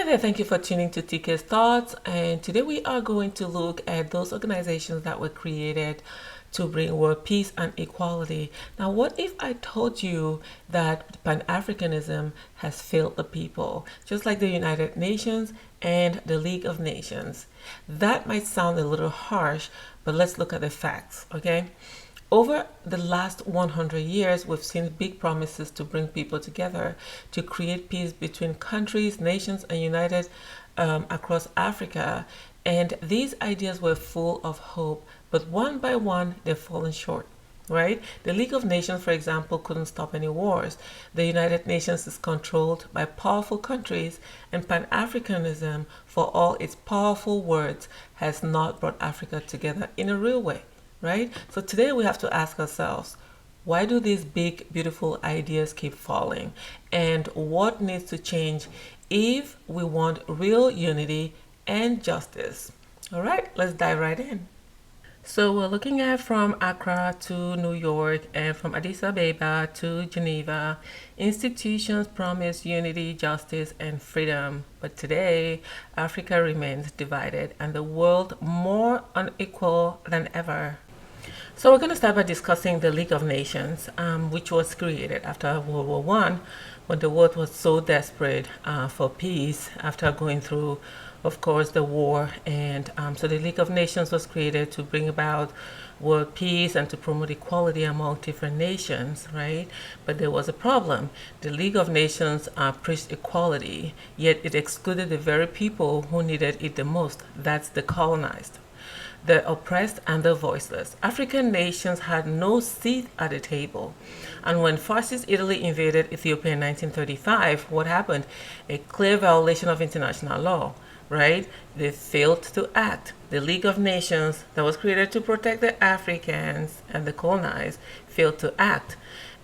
Hi there, thank you for tuning to TK's Thoughts, and today we are going to look at those organizations that were created to bring world peace and equality. Now, what if I told you that Pan-Africanism has failed the people, just like the United Nations and the League of Nations? That might sound a little harsh, but let's look at the facts, okay? Over the last 100 years, we've seen big promises to bring people together, to create peace between countries, nations, and united across Africa. And these ideas were full of hope, but one by one, they've fallen short. Right? The League of Nations, for example, couldn't stop any wars. The United Nations is controlled by powerful countries, and Pan-Africanism, for all its powerful words, has not brought Africa together in a real way. Right? So today we have to ask ourselves, why do these big, beautiful ideas keep falling? And what needs to change if we want real unity and justice? All right, let's dive right in. So we're looking at from Accra to New York and from Addis Ababa to Geneva. Institutions promise unity, justice, and freedom. But today, Africa remains divided and the world more unequal than ever. So we're going to start by discussing the League of Nations, which was created after World War I, when the world was so desperate for peace after going through, of course, the war. And so the League of Nations was created to bring about world peace and to promote equality among different nations, right? But there was a problem. The League of Nations preached equality, yet it excluded the very people who needed it the most. That's the colonized, the oppressed, and the voiceless. African nations had no seat at the table. And when fascist Italy invaded Ethiopia in 1935, what happened? A clear violation of international law, right? They failed to act. The League of Nations that was created to protect the Africans and the colonized failed to act.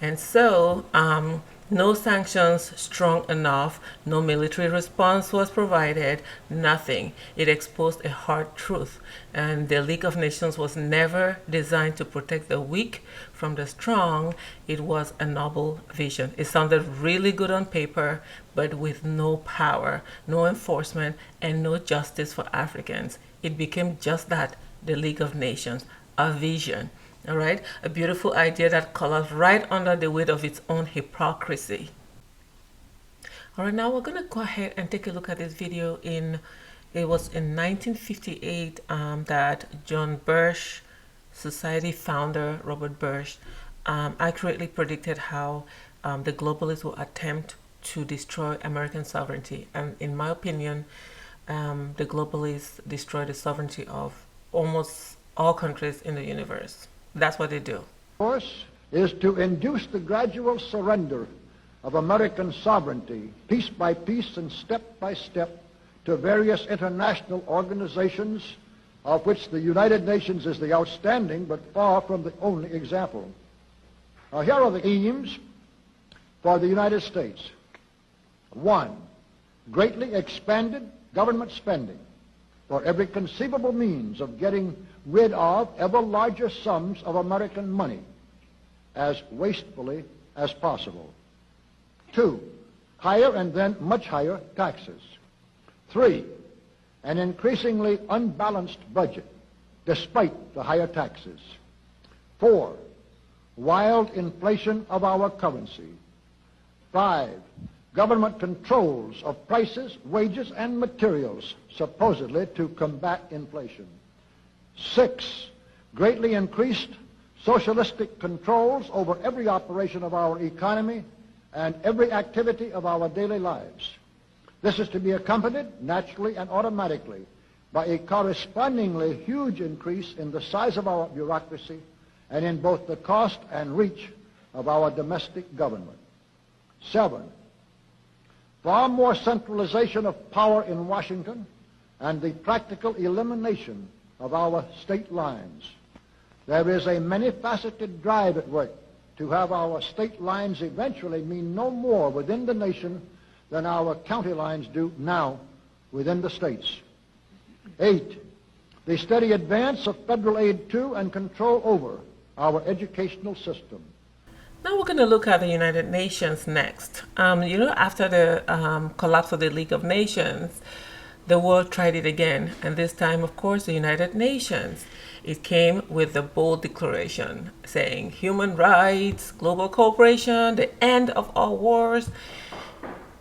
And so, no sanctions strong enough, no military response was provided, nothing. It exposed a hard truth. And the League of Nations was never designed to protect the weak from the strong. It was a noble vision. It sounded really good on paper, but with no power, no enforcement, and no justice for Africans. It became just that, the League of Nations, a vision. All right, a beautiful idea that collapsed right under the weight of its own hypocrisy. All right, now we're going to go ahead and take a look at this video. It was in 1958 that John Birch, Society founder Robert Birch, accurately predicted how the globalists will attempt to destroy American sovereignty. And in my opinion, the globalists destroy the sovereignty of almost all countries in the universe. That's what they do. Course is to induce the gradual surrender of American sovereignty, piece by piece and step by step, to various international organizations, of which the United Nations is the outstanding but far from the only example. Now, here are the aims for the United States. 1. Greatly expanded government spending for every conceivable means of getting rid of ever larger sums of American money as wastefully as possible. 2. Higher and then much higher taxes. 3. An increasingly unbalanced budget despite the higher taxes. 4. Wild inflation of our currency. 5. Government controls of prices, wages, and materials, supposedly to combat inflation. 6. Greatly increased socialistic controls over every operation of our economy and every activity of our daily lives. This is to be accompanied, naturally and automatically, by a correspondingly huge increase in the size of our bureaucracy and in both the cost and reach of our domestic government. 7. Far more centralization of power in Washington and the practical elimination of our state lines. There is a many-faceted drive at work to have our state lines eventually mean no more within the nation than our county lines do now within the states. 8. The steady advance of federal aid to and control over our educational system. Now we're going to look at the United Nations next. After the collapse of the League of Nations, the world tried it again, and this time, of course, the United Nations. It came with the bold declaration saying human rights, global cooperation, the end of all wars.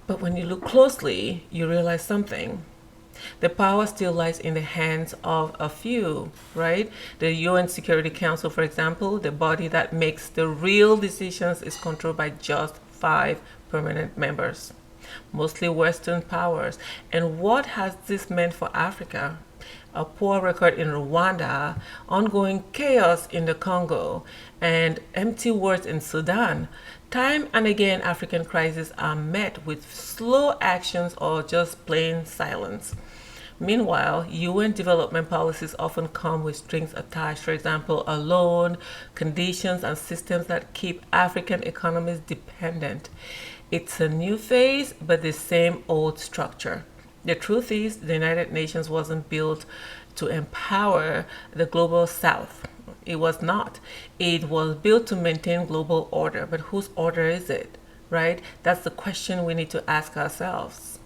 But when you look closely, you realize something. The power still lies in the hands of a few, right? The UN Security Council, for example, the body that makes the real decisions, is controlled by just 5 permanent members, mostly Western powers. And what has this meant for Africa? A poor record in Rwanda, ongoing chaos in the Congo, and empty words in Sudan. Time and again, African crises are met with slow actions or just plain silence. Meanwhile, UN development policies often come with strings attached, for example, a loan, conditions, and systems that keep African economies dependent. It's a new phase, but the same old structure. The truth is, the United Nations wasn't built to empower the global south. It was not. It was built to maintain global order. But whose order is it, right? That's the question we need to ask ourselves.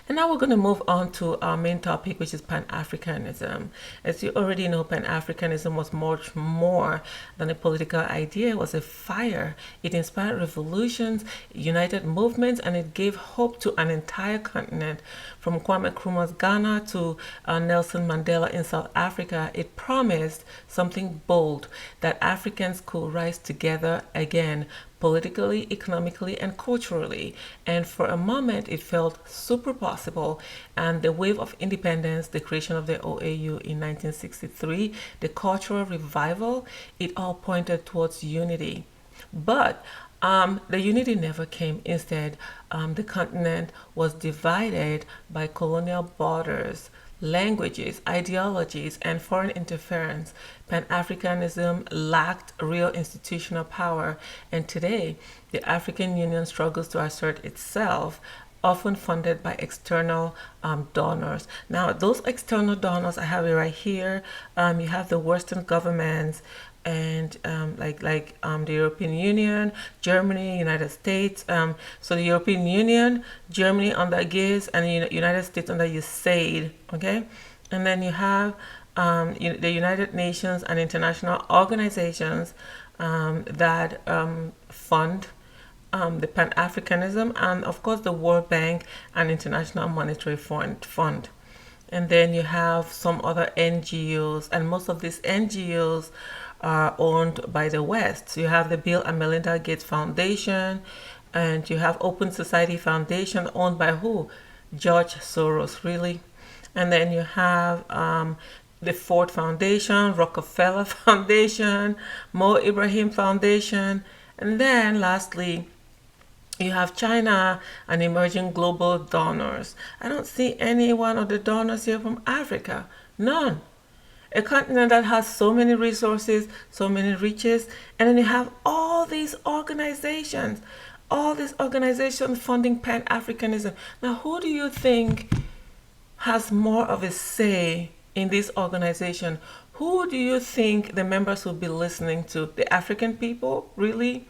And now we're going to move on to our main topic, which is Pan-Africanism. As you already know, Pan-Africanism was much more than a political idea. It was a fire. It inspired revolutions, united movements, and it gave hope to an entire continent. From Kwame Nkrumah's Ghana to Nelson Mandela in South Africa, it promised something bold, that Africans could rise together again, politically, economically, and culturally. And for a moment, it felt super possible. And the wave of independence, the creation of the OAU in 1963, the cultural revival, it all pointed towards unity. But the unity never came. Instead, the continent was divided by colonial borders, languages, ideologies, and foreign interference. Pan-Africanism lacked real institutional power, and today the African Union struggles to assert itself, often funded by external donors. Now, those external donors, I have it right here. You have the Western governments, and the European Union, Germany, United States. So the European Union, Germany under GIZ, and the United States under USAID. Okay, and then you have the United Nations and international organizations that fund the Pan-Africanism, and of course the World Bank and International Monetary Fund. And then you have some other NGOs, and most of these NGOs are owned by the West. So you have the Bill and Melinda Gates Foundation, and you have Open Society Foundation, owned by who? George Soros, really. And then you have the Ford Foundation, Rockefeller Foundation, Mo Ibrahim Foundation, and then lastly, you have China and emerging global donors. I don't see any one of the donors here from Africa. None. A continent that has so many resources, so many riches, and then you have all these organizations funding Pan-Africanism. Now, who do you think has more of a say in this organization? Who do you think the members will be listening to? The African people, really?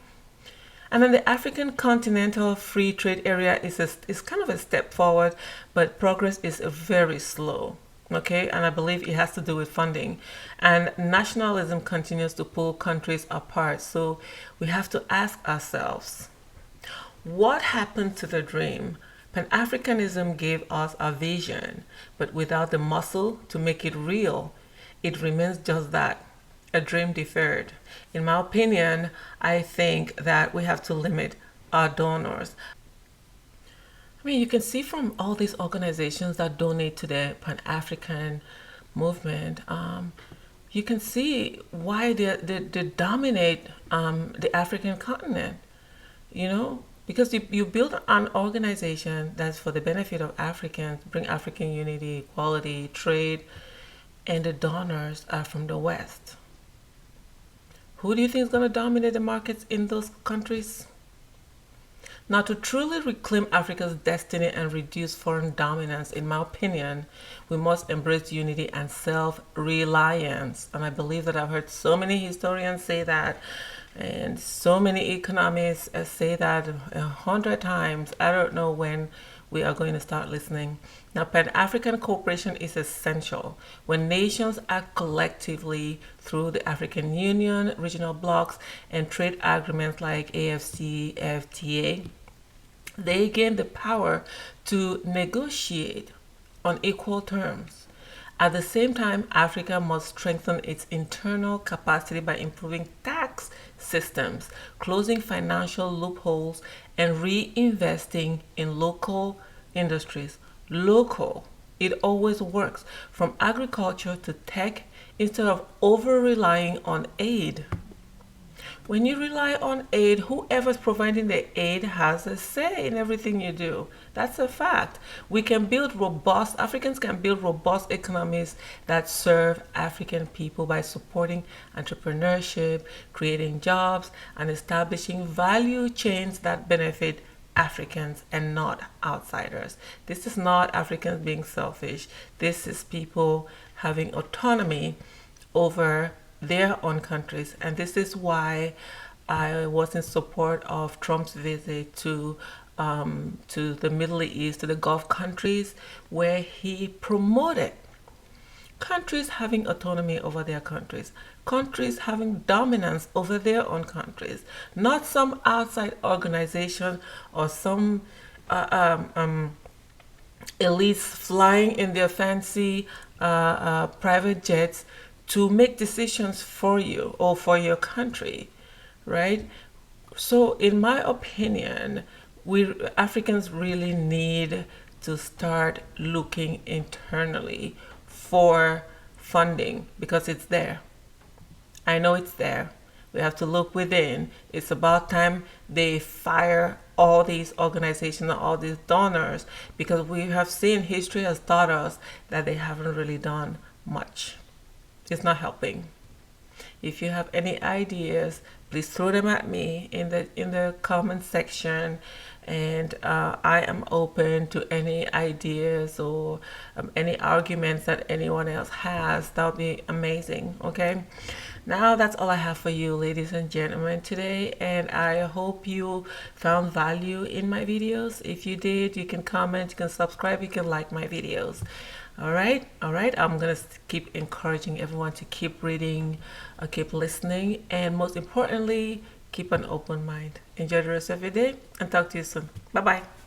And then the African Continental Free Trade Area is kind of a step forward, but progress is very slow. Okay, and I believe it has to do with funding. And nationalism continues to pull countries apart. So we have to ask ourselves, what happened to the dream? Pan-Africanism gave us a vision, but without the muscle to make it real, it remains just that, a dream deferred. In my opinion, I think that we have to limit our donors. I mean, you can see from all these organizations that donate to the Pan-African movement, you can see why they dominate the African continent, because you build an organization that's for the benefit of Africans, bring African unity, equality, trade, and the donors are from the West. Who do you think is going to dominate the markets in those countries? Now, to truly reclaim Africa's destiny and reduce foreign dominance, in my opinion, we must embrace unity and self-reliance. And I believe that I've heard so many historians say that And so many economists say that 100 times. I don't know when we are going to start listening. Now, Pan-African cooperation is essential. When nations act collectively through the African Union, regional blocs, and trade agreements like AFC, FTA, they gain the power to negotiate on equal terms. At the same time, Africa must strengthen its internal capacity by improving tax systems, closing financial loopholes, and reinvesting in local industries. Local. It always works, from agriculture to tech, instead of over relying on aid. When you rely on aid, whoever's providing the aid has a say in everything you do. That's a fact. Africans can build robust economies that serve African people by supporting entrepreneurship, creating jobs, and establishing value chains that benefit Africans and not outsiders. This is not Africans being selfish. This is people having autonomy over their own countries. And this is why I was in support of Trump's visit to the Middle East, to the Gulf countries, where he promoted countries having autonomy over their countries, countries having dominance over their own countries, not some outside organization or some elites flying in their fancy private jets to make decisions for you or for your country, right? So, in my opinion, we Africans really need to start looking internally for funding because it's there. I know it's there. We have to look within. It's about time they fire all these organizations and all these donors, because we have seen, history has taught us that they haven't really done much. It's not helping. If you have any ideas, please throw them at me in the comment section, and I am open to any ideas or any arguments that anyone else has. That would be amazing. Okay, now that's all I have for you, ladies and gentlemen, today, and I hope you found value in my videos. If you did, you can comment, you can subscribe, you can like my videos. All right. I'm going to keep encouraging everyone to keep reading, keep listening, and most importantly, keep an open mind. Enjoy the rest of your day and talk to you soon. Bye-bye.